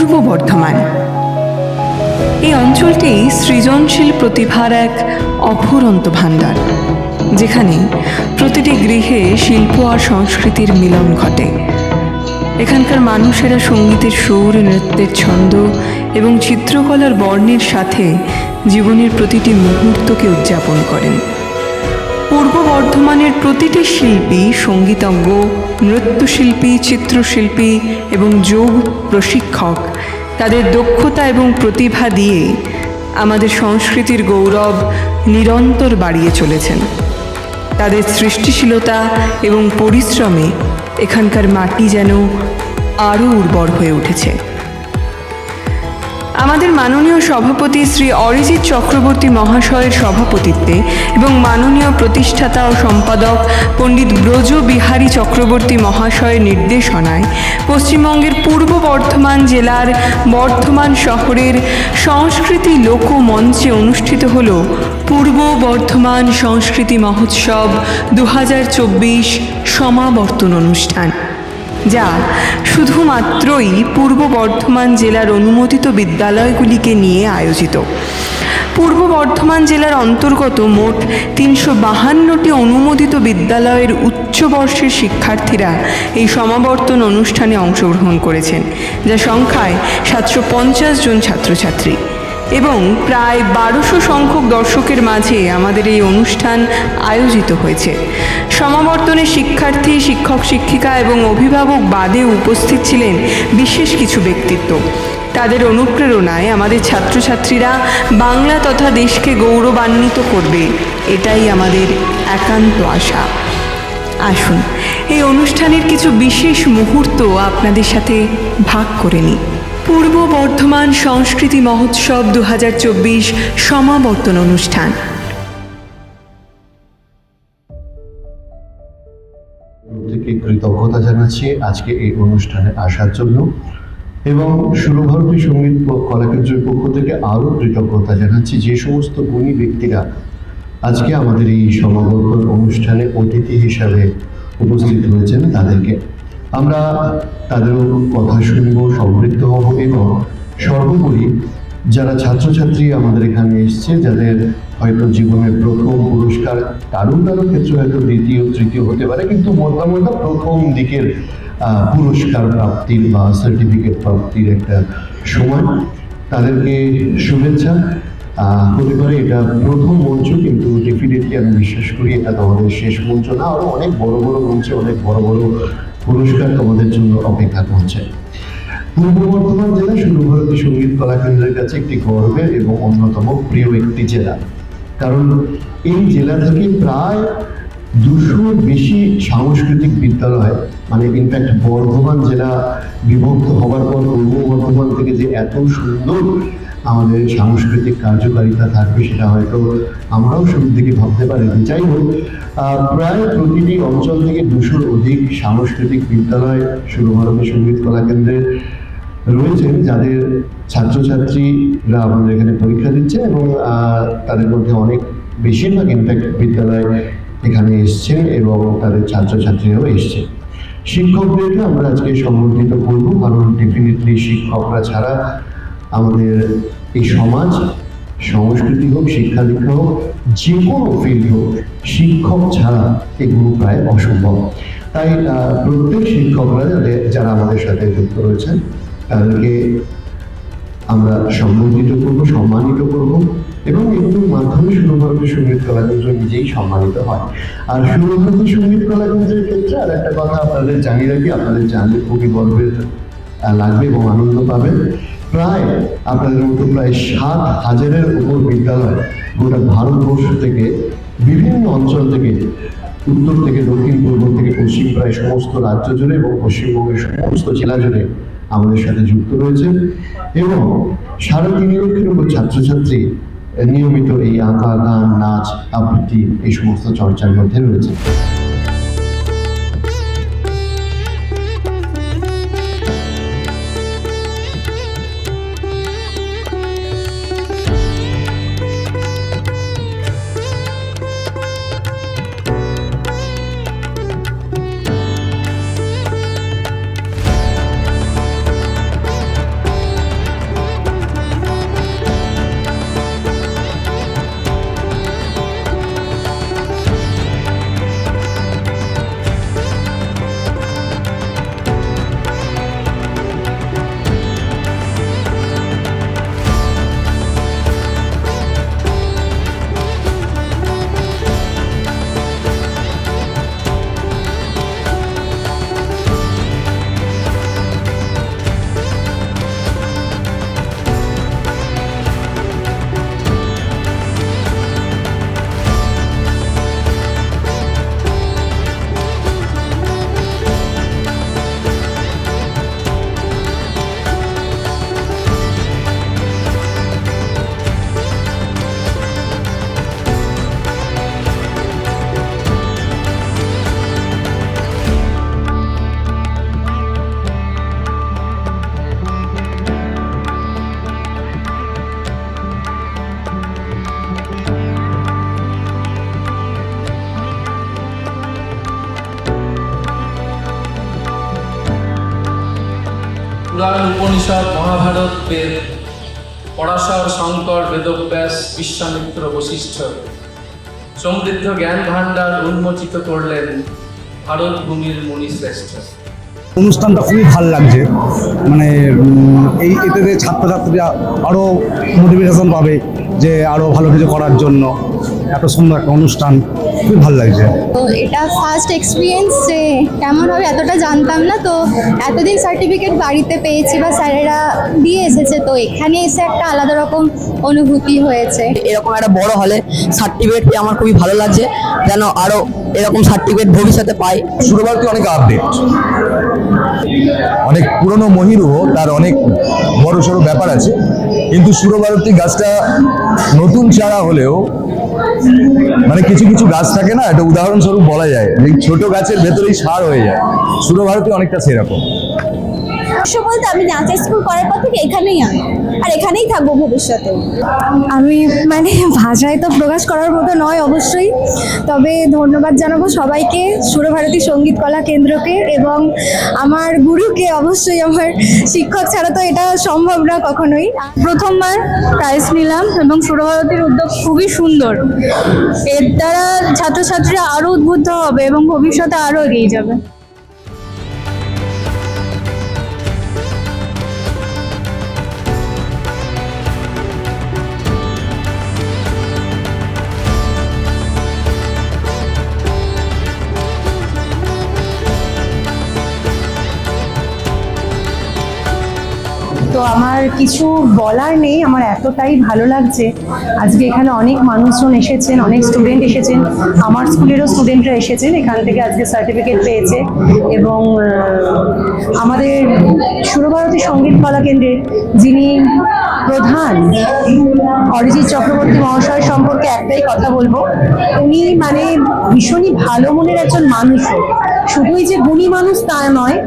পূর্ব বর্ধমান। এই অঞ্চলটি সৃজনশীল প্রতিভার এক অফুরন্ত ভাণ্ডার, যেখানে প্রতিটি গৃহে শিল্প আর সংস্কৃতির মিলন ঘটে। এখানকার মানুষেরা সঙ্গীতের সুর, নৃত্যের ছন্দ এবং চিত্রকলার বর্ণের সাথে জীবনের প্রতিটি মুহূর্তকে উদযাপন করেন। পূর্ব বর্ধমানের প্রতিটি শিল্পী, সঙ্গীতজ্ঞ, নৃত্যশিল্পী, চিত্রশিল্পী এবং যোগ প্রশিক্ষক তাদের দক্ষতা এবং প্রতিভা দিয়ে আমাদের সংস্কৃতির গৌরব নিরন্তর বাড়িয়ে চলেছেন। তাদের সৃষ্টিশীলতা এবং পরিশ্রমে এখানকার মাটি যেন আরও উর্বর হয়ে উঠেছে। আমাদের মাননীয় সভাপতি শ্রী অরিজিৎ চক্রবর্তী মহাশয়ের সভাপতিত্বে এবং মাননীয় প্রতিষ্ঠাতা ও সম্পাদক পণ্ডিত ব্রজ বিহারী চক্রবর্তী মহাশয়ের নির্দেশনায় পশ্চিমবঙ্গের পূর্ব বর্ধমান জেলার বর্ধমান শহরের সংস্কৃতি লোকমঞ্চে অনুষ্ঠিত হল পূর্ব বর্ধমান সংস্কৃতি মহোৎসব 2024 সমাবর্তন অনুষ্ঠান, যা শুধুমাত্রই পূর্ব বর্ধমান জেলার অনুমোদিত বিদ্যালয়গুলিকে নিয়ে আয়োজিত। পূর্ব বর্ধমান জেলার অন্তর্গত মোট 352টি অনুমোদিত বিদ্যালয়ের উচ্চ বর্ষের শিক্ষার্থীরা এই সমাবর্তন অনুষ্ঠানে অংশগ্রহণ করেছেন, যা সংখ্যায় 750 জন ছাত্রছাত্রী এবং প্রায় 1200 সংখ্যক দর্শকের মাঝে আমাদের এই অনুষ্ঠান আয়োজিত হয়েছে। সমাবর্তনে শিক্ষার্থী, শিক্ষক শিক্ষিকা এবং অভিভাবক বাদে উপস্থিত ছিলেন বিশেষ কিছু ব্যক্তিত্ব। তাদের অনুপ্রেরণায় আমাদের ছাত্রছাত্রীরা বাংলা তথা দেশকে গৌরবান্বিত করবে, এটাই আমাদের একান্ত আশা। আসুন এই অনুষ্ঠানের কিছু বিশেষ মুহূর্ত আপনাদের সাথে ভাগ করে নিই। পূর্ব বর্ধমান সংস্কৃতি মহোৎসব 2024 সমাবর্তন অনুষ্ঠান। থেকে কৃতজ্ঞতা জানাচ্ছি আজকে এই অনুষ্ঠানে আসার জন্য, এবং সুরভারতী সঙ্গীত কলাকেন্দ্রের পক্ষ থেকে আরও কৃতজ্ঞতা জানাচ্ছি যে সমস্ত গুণী ব্যক্তিরা আজকে আমাদের এই সমাবর্তন অনুষ্ঠানে অতিথি হিসাবে উপস্থিত হয়েছেন। তাদেরকে আমরা তাদেরও কথা শুনবো, সমৃদ্ধ হব, এবং সর্বোপরি যারা ছাত্রছাত্রী আমাদের এখানে এসছে, যাদের হয়তো জীবনের প্রথম পুরস্কার, কারো ক্ষেত্রে হয়তো দ্বিতীয় তৃতীয় হতে পারে, কিন্তু মোটামুটি প্রথম দিকের পুরস্কার প্রাপ্তির বা সার্টিফিকেট প্রাপ্তির একটা সময়, তাদেরকে শুভেচ্ছা। হতে পারে এটা প্রথম মঞ্চ, কিন্তু ডেফিনেটলি আমি বিশ্বাস করি এটা তোমাদের শেষ মঞ্চ না, আরও অনেক বড় বড় মঞ্চে অনেক বড় বড় পুরস্কার তোমাদের জন্য অপেক্ষা করছে। পূর্ব বর্ধমান জেলা সুরভারতী সঙ্গীত কলাকেন্দ্রের কাছে একটি গর্বের এবং অন্যতম প্রিয় একটি জেলা, কারণ এই জেলা থেকে প্রায় 200 বেশি সাংস্কৃতিক বিদ্যালয়, মানে ইনফ্যাক্ট বর্ধমান জেলা বিভক্ত হওয়ার পর পূর্ব বর্ধমান থেকে যে এত সুন্দর আমাদের সাংস্কৃতিক কার্যকারিতা থাকবে সেটা হয়তো আমরাও শুরুর দিকে ভাবতে পারিনি। যাই হোক, প্রায় প্রতিটি অঞ্চল থেকে 200-র অধিক সাংস্কৃতিক বিদ্যালয় সুরভারতী সঙ্গীত কলাকেন্দ্রের রয়েছেন, যাদের ছাত্রছাত্রীরা আমাদের এখানে পরীক্ষা দিচ্ছে, এবং তাদের মধ্যে অনেক বেশিরভাগ ইনফ্যাক্ট বিদ্যালয় এখানে এসছেন এবং তাদের ছাত্রছাত্রীরাও এসছে। শিক্ষকদেরকে আমরা আজকে সম্বর্ধিত করবো, কারণ ডেফিনেটলি শিক্ষকরা ছাড়া আমাদের এই সমাজ, সংস্কৃতি হোক, শিক্ষা দীক্ষা হোক, যে কোনো ফিল্ড হোক, শিক্ষক ছাড়া এগুলো প্রায় অসম্ভব। তাই প্রত্যেক শিক্ষকরা যারা আমাদের সাথে যুক্ত রয়েছেন তাদেরকে আমরা সম্বোধিত করবো, সম্মানিত করব, এবং এগুলোর মাধ্যমে সুরভারতী সঙ্গীত কলাকেন্দ্র নিজেই সম্মানিত হয়। আর সুরভারতী সঙ্গীত কলাকেন্দ্রের ক্ষেত্রে আর একটা কথা আপনাদের জানিয়ে রাখি, আপনাদের জানলে খুবই গর্বের লাগবে এবং আনন্দ পাবেন। প্রায় আপনাদের মতো প্রায় 7,000-এর উপর বিদ্যালয় গোটা ভারতবর্ষ থেকে, বিভিন্ন অঞ্চল থেকে, উত্তর থেকে দক্ষিণ, পূর্ব থেকে পশ্চিম, প্রায় সমস্ত রাজ্য জুড়ে এবং পশ্চিমবঙ্গের সমস্ত জেলা জুড়ে আমাদের সাথে যুক্ত রয়েছে, এবং 3.5 লক্ষের উপর ছাত্রছাত্রী নিয়মিত এই আঁকা, গান, নাচ, আবৃত্তি এই সমস্ত চর্চার মধ্যে রয়েছে। পুরাণ, উপনিষদ, মহাভারত, বেদ, পরাশর, শঙ্কর, বেদব্যাস, বিশ্বামিত্র, বশিষ্ঠ সমৃদ্ধ জ্ঞান ভাণ্ডার উন্মোচিত করলেন ভারত ভূমির মুনিশ্রেষ্ঠ। অনুষ্ঠানটা খুবই ভালো লাগছে। মানে এতে ছাত্রছাত্রীরা আরও মোটিভেশন পাবে যে আরও ভালো কিছু করার জন্য। এত সুন্দর একটা অনুষ্ঠান, খুবই ভালো লাগছে। তো এটা ফার্স্ট এক্সপিরিয়েন্স, যে কেমন হবে এতটা জানতাম না। তো এতদিন সার্টিফিকেট বাড়িতে পেয়েছি বা স্যারেরা দিয়ে এসেছে, তো এখানে এসে একটা আলাদা রকম অনুভূতি হয়েছে। এরকম একটা বড় হলে সার্টিফিকেট পেয়ে আমার খুবই ভালো লাগছে, যেন আরো এরকম সার্টিফিকেট ভবিষ্যতে পাই। সুরভারতী অনেক আপডেট, অনেক পুরনো মহিরুহ, তার অনেক বড় সড়ো ব্যাপার আছে, কিন্তু সুরভারতী গাছটা নতুন চারা হলেও মানে কিছু কিছু গাছ থাকে না, এটা উদাহরণস্বরূপ বলা যায় এই ছোট গাছের ভেতরেই সার হয়ে যায়। সুরভারতী অনেকটা সেরকম। বলতে আমি নাচের স্কুল করার পর থেকে এখানেই আমি, আর এখানেই থাকবো ভবিষ্যতে। আমি মানে ভাষায় তো প্রকাশ করার মতো নয় অবশ্যই, তবে ধন্যবাদ জানাবো সবাইকে, সুরভারতী সঙ্গীত কলা কেন্দ্রকে এবং আমার গুরুকে। অবশ্যই আমার শিক্ষক ছাড়া তো এটা সম্ভব না কখনোই। প্রথমবার প্রাইজ নিলাম এবং সুরভারতীর উদ্যোগ খুবই সুন্দর। এর দ্বারা ছাত্রছাত্রীরা আরও উদ্বুদ্ধ হবে এবং ভবিষ্যতে আরও এগিয়ে যাবে। তো আমার কিছু বলার নেই, আমার এতটাই ভালো লাগছে। আজকে এখানে অনেক মানুষজন এসেছেন, অনেক স্টুডেন্ট এসেছেন, আমার স্কুলেরও স্টুডেন্টরা এসেছেন, এখান থেকে আজকে সার্টিফিকেট পেয়েছে। এবং আমাদের সুরভারতী সঙ্গীত কলা কেন্দ্রের যিনি প্রধান অরিজিৎ চক্রবর্তী মহাশয় সম্পর্কে একটাই কথা বলবো, উনি মানে ভীষণই ভালো মনের একজন মানুষও। শুধুই যে গুণী মানুষ তা নয়,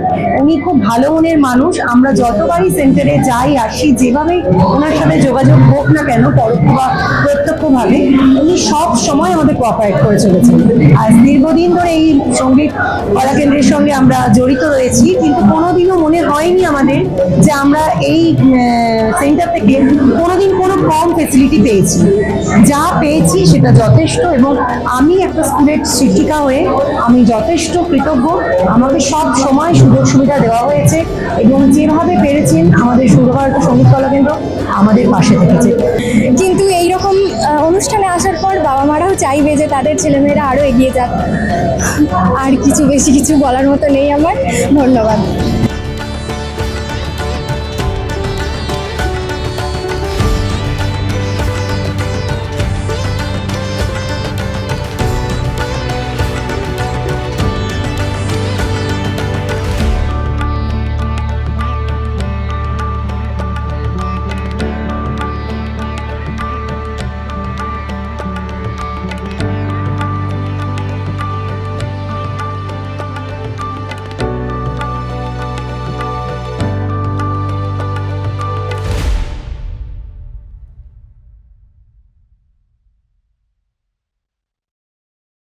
উনি খুব ভালো মনের মানুষ। আমরা যতবারই সেন্টারে যাই আসি, যেভাবেই ওনার সাথে যোগাযোগ হোক না কেন, পরোক্ষ বা প্রত্যক্ষভাবে, উনি সব সময় আমাদের কোঅপারেট করে চলেছেন। আজ দীর্ঘদিন ধরে এই সঙ্গীত কলা কেন্দ্রের সঙ্গে আমরা জড়িত রয়েছি, কিন্তু কোনোদিনও মনে হয়নি আমাদের যে আমরা এই সেন্টার থেকে কোনোদিন কোনো কম ফেসিলিটি পেয়েছি। যা পেয়েছি সেটা যথেষ্ট, এবং আমি একটা স্কুলের শিক্ষিকা হয়ে আমি যথেষ্ট কৃতজ্ঞ। আমাকে সব সময় সুযোগ সুবিধা দেওয়া হয়েছে এবং যেভাবে পেরেছেন আমাদের সুরভারতী সঙ্গীত কলা কেন্দ্র আমাদের পাশে থেকেছে। কিন্তু এইরকম অনুষ্ঠানে আসার পর বাবা মারাও চাইবে যে তাদের ছেলেমেয়েরা আরও এগিয়ে যাক। আর বেশি কিছু বলার মতো নেই আমার। ধন্যবাদ।